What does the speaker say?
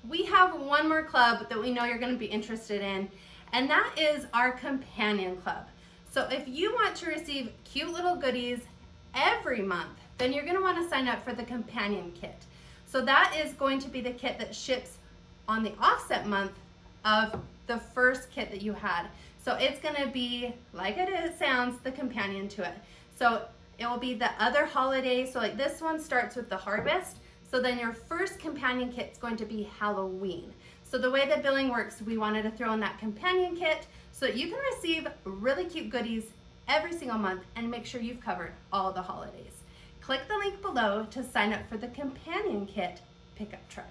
we have one more club that we know you're going to be interested in, and that is our companion club. So if you want to receive cute little goodies every month, then you're going to want to sign up for the companion kit. So that is going to be the kit that ships on the offset month of the first kit that you had. So it's going to be, like it sounds, the companion to it. So it will be the other holiday. So like this one starts with the harvest. So then your first companion kit is going to be Halloween. So the way that billing works, we wanted to throw in that companion kit so that you can receive really cute goodies every single month and make sure you've covered all the holidays. Click the link below to sign up for the companion kit pickup truck.